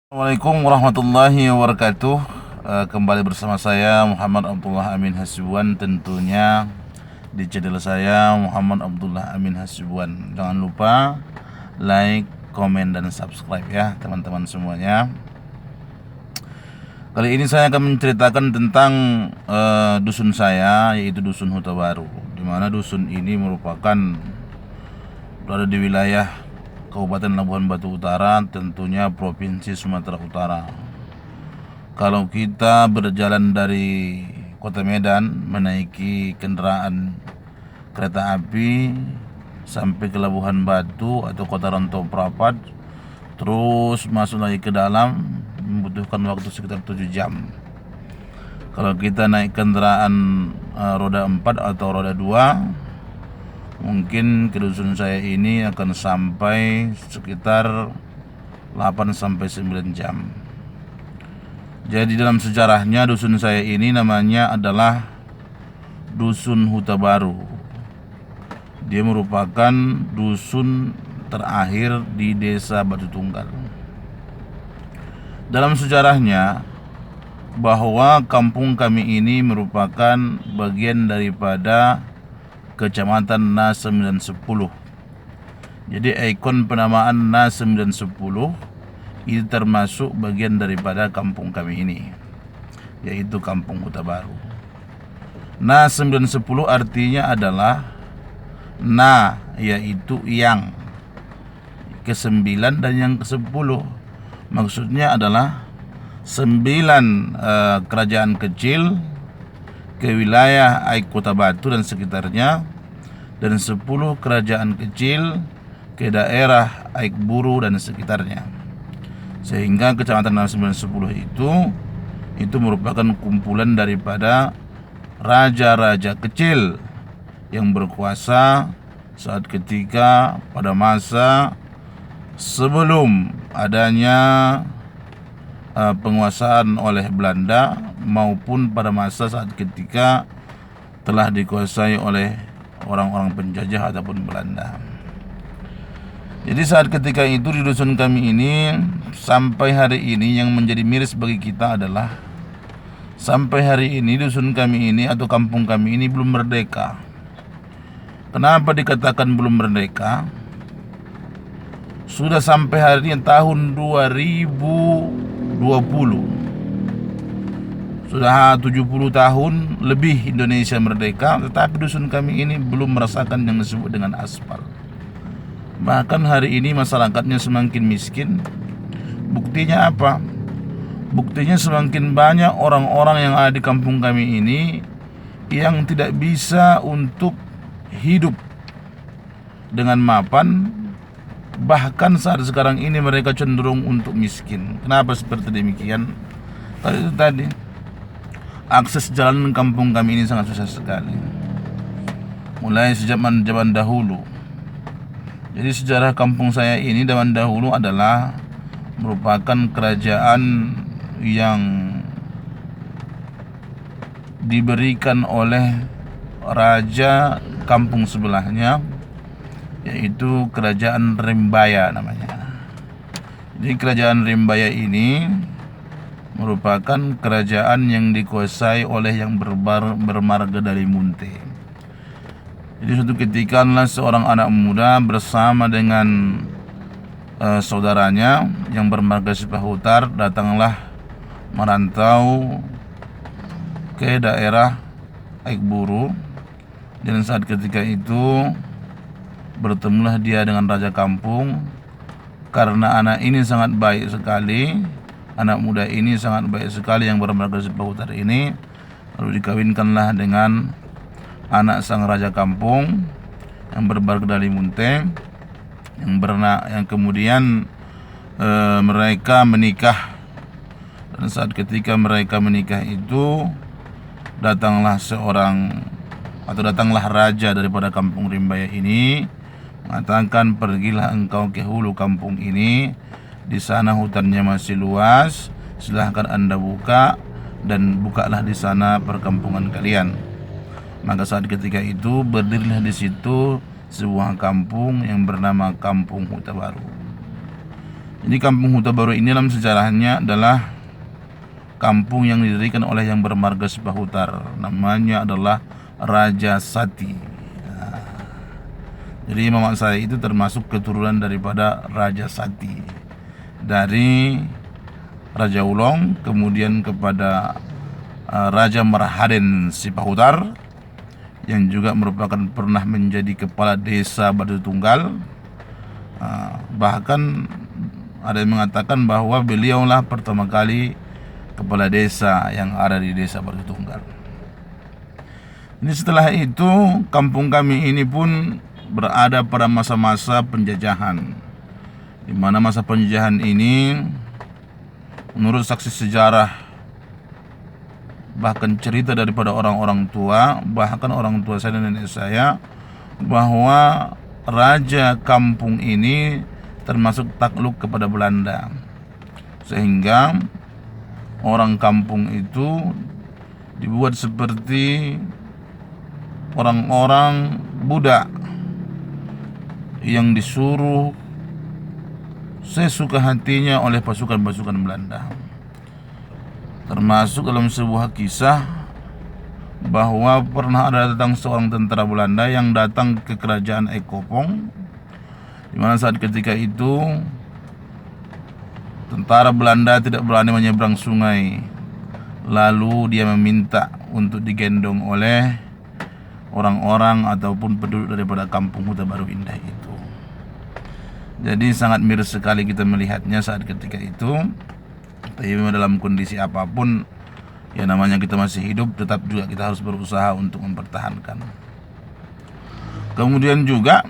Assalamualaikum warahmatullahi wabarakatuh. Kembali bersama saya Muhammad Abdullah Amin Hasibuan, tentunya di channel saya Muhammad Abdullah Amin Hasibuan. Jangan lupa like, komen, dan subscribe ya teman-teman semuanya. Kali ini saya akan menceritakan tentang dusun saya, yaitu Dusun Huta Baru, di mana dusun ini merupakan berada di wilayah Kabupaten Labuhan Batu Utara, tentunya Provinsi Sumatera Utara. Kalau kita berjalan dari Kota Medan menaiki kendaraan kereta api sampai ke Labuhan Batu atau Kota Rantau Prapat, terus masuk lagi ke dalam, membutuhkan waktu sekitar 7 jam. Kalau kita naik kendaraan roda 4 atau roda 2, mungkin ke dusun saya ini akan sampai sekitar 8 sampai 9 jam. Jadi dalam sejarahnya dusun saya ini namanya adalah Dusun Huta Baru. Dia merupakan dusun terakhir di Desa Batu Tunggal. Dalam sejarahnya, bahwa kampung kami ini merupakan bagian daripada Kecamatan Na 910. Jadi ikon penamaan Na 910 itu termasuk bagian daripada kampung kami ini, yaitu Kampung Huta Baru. Na 910 artinya adalah na, yaitu yang ke-9 dan yang ke-10. Maksudnya adalah 9 kerajaan kecil ke wilayah Kota Batu dan sekitarnya, dan 10 kerajaan kecil ke daerah Buru dan sekitarnya. Sehingga Kecamatan 910 itu merupakan kumpulan daripada raja-raja kecil yang berkuasa saat ketika pada masa sebelum adanya penguasaan oleh Belanda, maupun pada masa saat ketika telah dikuasai oleh orang-orang penjajah ataupun Belanda. Jadi saat ketika itu di dusun kami ini, sampai hari ini yang menjadi miris bagi kita adalah sampai hari ini dusun kami ini atau kampung kami ini belum merdeka. Kenapa dikatakan belum merdeka? Sudah sampai hari ini tahun 2020, sudah 70 tahun lebih Indonesia merdeka, tetapi dusun kami ini belum merasakan yang disebut dengan aspal. Bahkan hari ini masyarakatnya semakin miskin. Buktinya apa? Buktinya semakin banyak orang-orang yang ada di kampung kami ini yang tidak bisa untuk hidup dengan mapan. Bahkan saat sekarang ini mereka cenderung untuk miskin. Kenapa seperti demikian? Tadi akses jalan kampung kami ini sangat susah sekali, mulai sejak zaman dahulu. Jadi sejarah kampung saya ini zaman dahulu adalah merupakan kerajaan yang diberikan oleh raja kampung sebelahnya, yaitu Kerajaan Rimbaya namanya. Jadi Kerajaan Rimbaya ini merupakan kerajaan yang dikuasai oleh yang bermarga dari Munte. Jadi suatu ketika seorang anak muda bersama dengan saudaranya yang bermarga Sipahutar datanglah merantau ke daerah Buru, dan saat ketika itu bertemulah dia dengan raja kampung. Karena anak ini sangat baik sekali, anak muda ini sangat baik sekali yang bermarga Sipahutar ini, lalu dikawinkanlah dengan anak sang raja kampung yang bermarga dari Munte, yang kemudian mereka menikah. Dan saat ketika mereka menikah itu datanglah raja daripada kampung Rimbaya ini mengatakan, pergilah engkau ke hulu kampung ini, di sana hutannya masih luas, silahkan Anda buka dan bukalah di sana perkampungan kalian. Maka saat ketika itu berdirilah di situ sebuah kampung yang bernama Kampung Huta Baru. Jadi kampung Huta Baru ini dalam sejarahnya adalah kampung yang didirikan oleh yang bermarga Sepahutar. Namanya adalah Raja Sati. Jadi Mamak saya itu termasuk keturunan daripada Raja Sati, dari Raja Ulong, kemudian kepada Raja Merhaden Sipahutar, yang juga merupakan pernah menjadi kepala desa Batu Tunggal. Bahkan ada yang mengatakan bahwa beliaulah pertama kali kepala desa yang ada di desa Batu Tunggal. Ini setelah itu kampung kami ini pun berada pada masa-masa penjajahan, di mana masa penjajahan ini menurut saksi sejarah, bahkan cerita daripada orang-orang tua, bahkan orang tua saya dan nenek saya, bahwa raja kampung ini termasuk takluk kepada Belanda, sehingga orang kampung itu dibuat seperti orang-orang budak yang disuruh sesuka hatinya oleh pasukan-pasukan Belanda. Termasuk dalam sebuah kisah bahwa pernah ada datang seorang tentara Belanda yang datang ke kerajaan Ekopong, di mana saat ketika itu tentara Belanda tidak berani menyeberang sungai. Lalu dia meminta untuk digendong oleh orang-orang ataupun penduduk daripada kampung Huta Baru Indah itu. Jadi sangat miris sekali kita melihatnya saat ketika itu. Tapi dalam kondisi apapun, ya namanya kita masih hidup, tetap juga kita harus berusaha untuk mempertahankan. Kemudian juga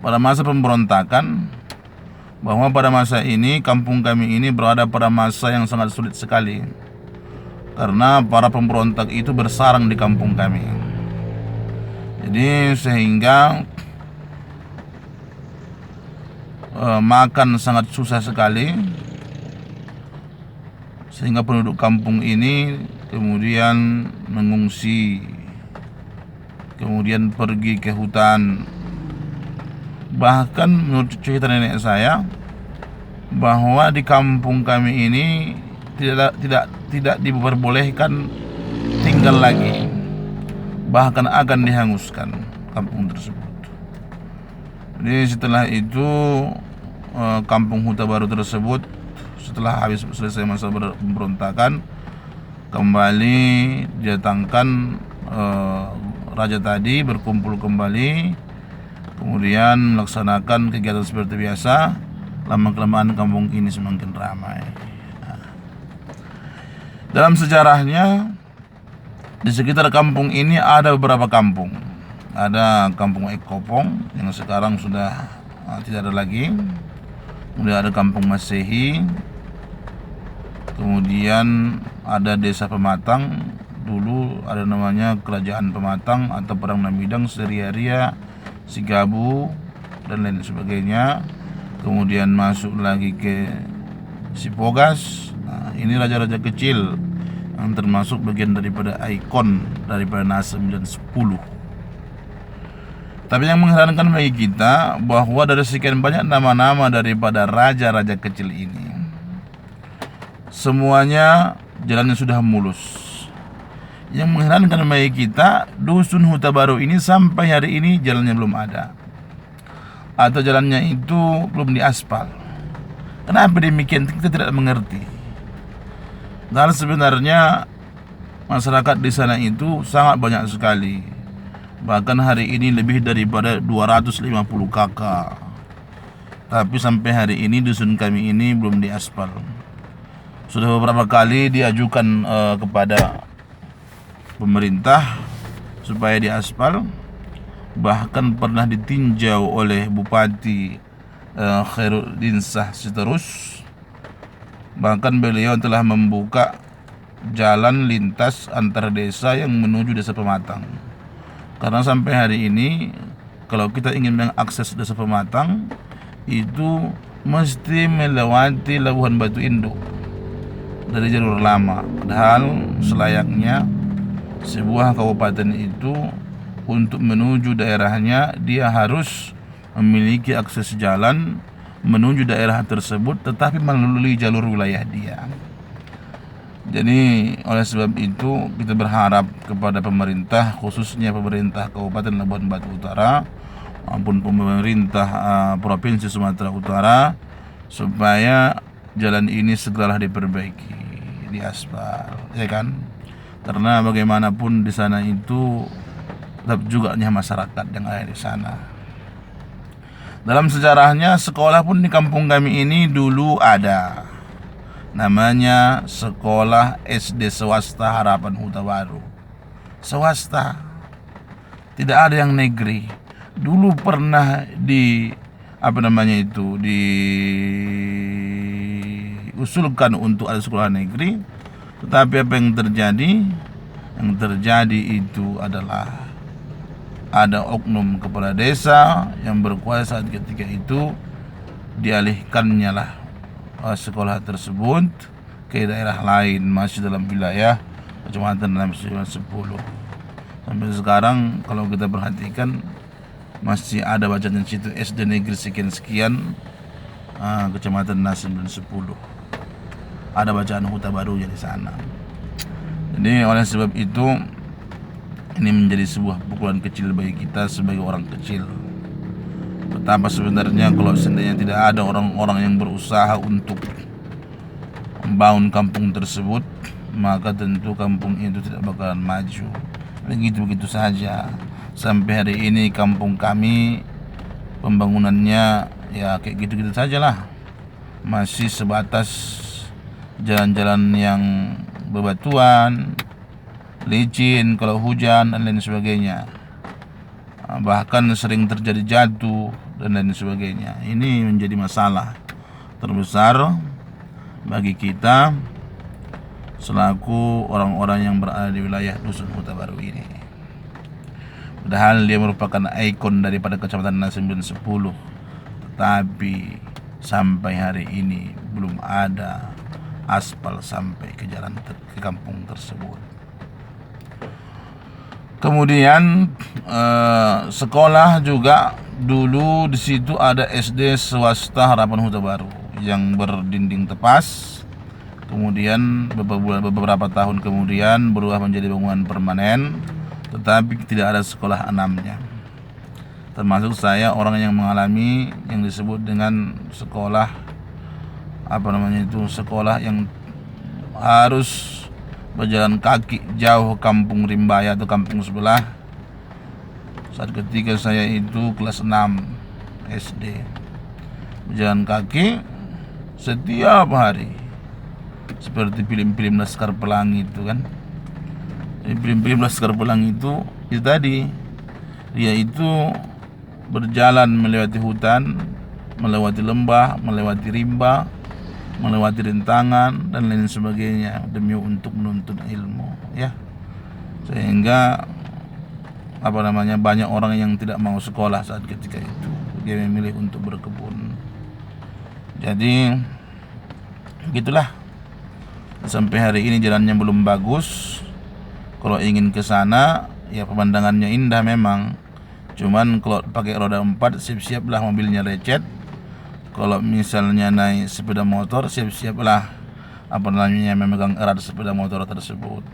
pada masa pemberontakan, bahwa pada masa ini kampung kami ini berada pada masa yang sangat sulit sekali, karena para pemberontak itu bersarang di kampung kami. Jadi sehingga makan sangat susah sekali, sehingga penduduk kampung ini kemudian mengungsi, kemudian pergi ke hutan. Bahkan menurut cerita nenek saya, bahwa di kampung kami ini tidak diperbolehkan tinggal lagi, bahkan akan dihanguskan kampung tersebut. Jadi setelah itu kampung Huta Baru tersebut setelah selesai masa pemberontakan, kembali didatangkan raja tadi, berkumpul kembali, kemudian melaksanakan kegiatan seperti biasa. Lama-kelamaan kampung ini semakin ramai. Dalam sejarahnya, di sekitar kampung ini ada beberapa kampung. Ada kampung Ekopong yang sekarang sudah tidak ada lagi. Kemudian ada kampung Masehi. Kemudian ada desa Pematang. Dulu ada namanya Kerajaan Pematang atau Perang Namidang, Seriaria, Sigabu, dan lain sebagainya. Kemudian masuk lagi ke Sipogas. Ini raja-raja kecil yang termasuk bagian daripada ikon daripada NASA 910. Tapi yang mengherankan bagi kita, bahwa dari sekian banyak nama-nama daripada raja-raja kecil ini, semuanya jalannya sudah mulus. Yang mengherankan bagi kita, dusun Huta Baru ini sampai hari ini jalannya belum ada, atau jalannya itu belum diaspal. Kenapa demikian? Kita tidak mengerti. Dan sebenarnya masyarakat di sana itu sangat banyak sekali. Bahkan hari ini lebih daripada 250 kakak. Tapi sampai hari ini dusun kami ini belum diaspal. Sudah beberapa kali diajukan kepada pemerintah supaya diaspal. Bahkan pernah ditinjau oleh Bupati Khairuddin Shah Sitorus. Bahkan beliau telah membuka jalan lintas antar desa yang menuju desa Pematang. Karena sampai hari ini kalau kita ingin mengakses desa Pematang itu mesti melewati Labuhan Batu Induk dari jalur lama. Padahal selayaknya sebuah kabupaten itu untuk menuju daerahnya dia harus memiliki akses jalan menuju daerah tersebut, tetapi melalui jalur wilayah dia. Jadi oleh sebab itu kita berharap kepada pemerintah, khususnya pemerintah Kabupaten Labuhan Batu Utara maupun pemerintah Provinsi Sumatera Utara, supaya jalan ini segeralah diperbaiki, diaspal, ya kan? Karena bagaimanapun di sana itu tetap juga masyarakat yang ada di sana. Dalam sejarahnya, sekolah pun di kampung kami ini dulu ada, namanya Sekolah SD Swasta Harapan Huta Baru. Swasta, tidak ada yang negeri. Dulu pernah diusulkan untuk ada sekolah negeri, tetapi apa yang terjadi? Yang terjadi itu adalah ada oknum kepala desa yang berkuasa saat ketika itu, dialihkannya lah sekolah tersebut ke daerah lain, masih dalam wilayah Kecamatan Namsilan 10. Sampai sekarang kalau kita perhatikan masih ada bacaan di situ, SD negeri sekian-sekian, Kecamatan Namsilan 10. Ada bacaan Huta Barunya di sana. Jadi oleh sebab itu ini menjadi sebuah pukulan kecil bagi kita sebagai orang kecil. Betapa sebenarnya kalau seandainya tidak ada orang-orang yang berusaha untuk membangun kampung tersebut, maka tentu kampung itu tidak bakalan maju. Begitu-begitu saja. Sampai hari ini kampung kami pembangunannya ya kayak gitu-gitu sajalah. Masih sebatas jalan-jalan yang bebatuan, licin kalau hujan dan lain sebagainya. Bahkan sering terjadi jatuh dan lain sebagainya. Ini menjadi masalah terbesar bagi kita selaku orang-orang yang berada di wilayah Dusun Huta Baru ini. Padahal dia merupakan ikon daripada Kecamatan Namsilan 10, tetapi sampai hari ini belum ada aspal sampai ke jalan ke kampung tersebut. Kemudian sekolah juga dulu di situ ada SD Swasta Harapan Huta Baru yang berdinding tepas. Kemudian beberapa tahun kemudian berubah menjadi bangunan permanen, tetapi tidak ada sekolah 6-nya. Termasuk saya orang yang mengalami yang disebut dengan sekolah sekolah yang harus berjalan kaki jauh kampung Rimbaya atau kampung sebelah. Saat ketika saya itu kelas 6 SD, berjalan kaki setiap hari, seperti film-film Laskar Pelangi itu kan. Film-film Laskar Pelangi itu tadi, dia itu berjalan melewati hutan, melewati lembah, melewati rimba, melewati rintangan dan lain sebagainya demi untuk menuntut ilmu, ya. Sehingga banyak orang yang tidak mau sekolah saat ketika itu, dia memilih untuk berkebun. Jadi begitulah, sampai hari ini jalannya belum bagus. Kalau ingin ke sana ya pemandangannya indah memang, cuman kalau pakai roda 4 siap-siaplah mobilnya lecet. Kalau misalnya naik sepeda motor, siap-siaplah memegang erat sepeda motor tersebut.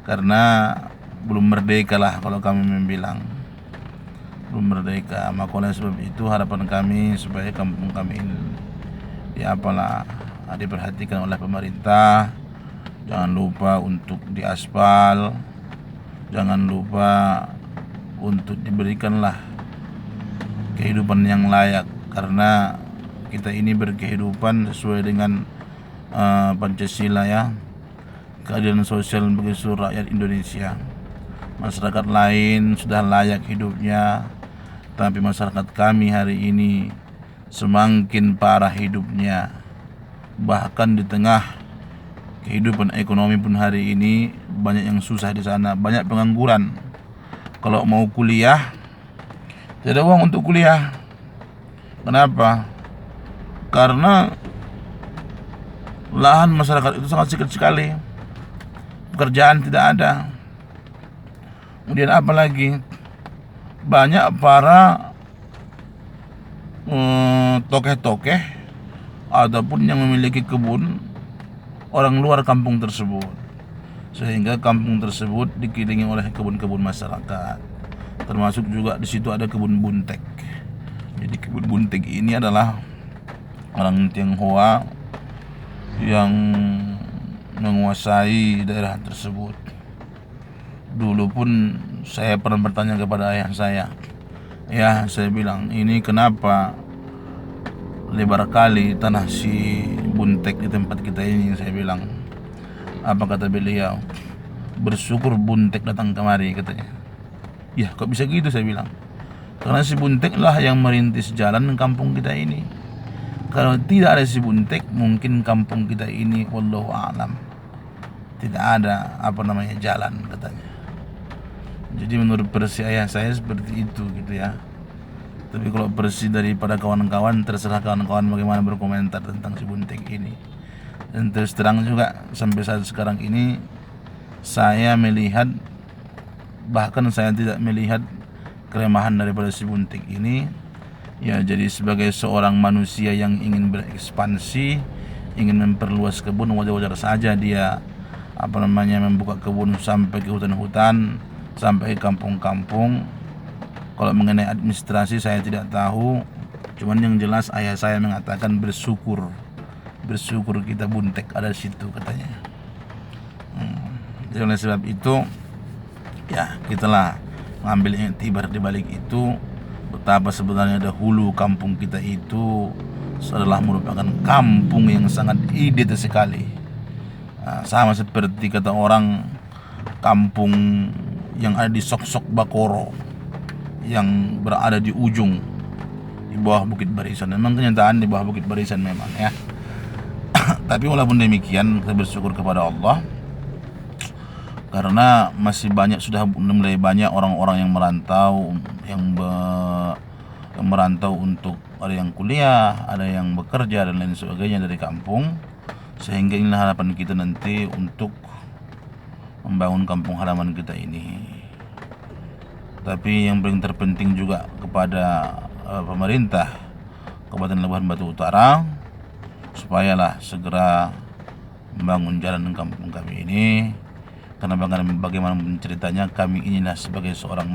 Karena belum merdeka lah kalau kami membilang. Belum merdeka. Maka oleh sebab itu harapan kami supaya kampung kami ini diperhatikan oleh pemerintah. Jangan lupa untuk diaspal. Jangan lupa untuk diberikanlah kehidupan yang layak, karena kita ini berkehidupan sesuai dengan Pancasila, ya, keadilan sosial bagi seluruh rakyat Indonesia. Masyarakat lain sudah layak hidupnya, tapi masyarakat kami hari ini semakin parah hidupnya. Bahkan di tengah kehidupan ekonomi pun hari ini banyak yang susah di sana, banyak pengangguran. Kalau mau kuliah tidak ada uang untuk kuliah. Kenapa? Karena lahan masyarakat itu sangat sedikit sekali, pekerjaan tidak ada. Kemudian apa lagi? Banyak para tokeh-tokeh ataupun yang memiliki kebun orang luar kampung tersebut, sehingga kampung tersebut dikelilingi oleh kebun-kebun masyarakat. Termasuk juga di situ ada kebun buntek. Jadi kebun buntek ini adalah orang Tionghoa yang menguasai daerah tersebut. Dulu pun saya pernah bertanya kepada ayah saya. Ya, saya bilang, ini kenapa lebar kali tanah si buntek di tempat kita ini? Saya bilang. Apa kata beliau? Bersyukur buntek datang kemari, katanya. Ya, kok bisa gitu, saya bilang. Karena si buntek lah yang merintis jalan kampung kita ini. Kalau tidak ada si buntek, mungkin kampung kita ini wallahu alam tidak ada jalan, katanya. Jadi menurut versi ayah saya seperti itu gitu ya. Tapi kalau versi daripada kawan-kawan, terserah kawan-kawan bagaimana berkomentar tentang si buntek ini. Dan terus terang juga sampai saat sekarang ini saya melihat, bahkan saya tidak melihat kelemahan daripada si buntek ini. Ya, jadi sebagai seorang manusia yang ingin berekspansi, ingin memperluas kebun, wajar-wajar saja dia membuka kebun sampai ke hutan-hutan, sampai ke kampung-kampung. Kalau mengenai administrasi saya tidak tahu, cuman yang jelas ayah saya mengatakan bersyukur kita buntek ada di situ, katanya. Jadi oleh sebab itu ya kita lah mengambil iktibar di balik itu, betapa sebenarnya dahulu kampung kita itu adalah merupakan kampung yang sangat ideal sekali. Sama seperti kata orang, kampung yang ada di Sok-Sok Bakoro yang berada di ujung di bawah Bukit Barisan. Memang kenyataan di bawah Bukit Barisan memang ya. Tapi walaupun demikian, kita bersyukur kepada Allah karena masih sudah mulai banyak orang-orang yang merantau, yang merantau untuk, ada yang kuliah, ada yang bekerja dan lain sebagainya dari kampung. Sehingga inilah harapan kita nanti untuk membangun kampung halaman kita ini. Tapi yang paling terpenting juga kepada pemerintah Kabupaten Labuhan Batu Utara, supayalah segera membangun jalan kampung kami ini. Karena bagaimana ceritanya, kami inilah sebagai seorang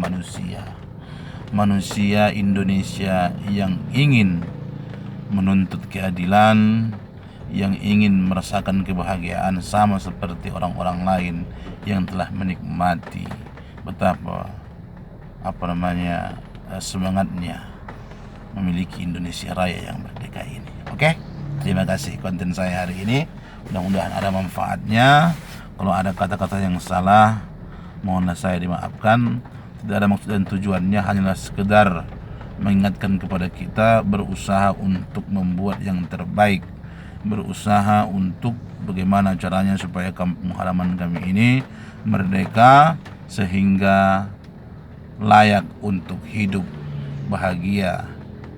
manusia Indonesia yang ingin menuntut keadilan, yang ingin merasakan kebahagiaan sama seperti orang-orang lain yang telah menikmati betapa semangatnya memiliki Indonesia Raya yang merdeka ini. Oke? Terima kasih konten saya hari ini. Mudah-mudahan ada manfaatnya. Kalau ada kata-kata yang salah, mohonlah saya dimaafkan. Tidak ada maksud dan tujuannya, hanyalah sekedar mengingatkan kepada kita berusaha untuk membuat yang terbaik, berusaha untuk bagaimana caranya supaya kampung halaman kami ini merdeka sehingga layak untuk hidup bahagia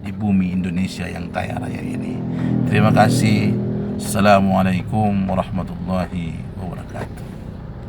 di bumi Indonesia yang kaya raya ini. Terima kasih. Assalamualaikum warahmatullahi wabarakatuh.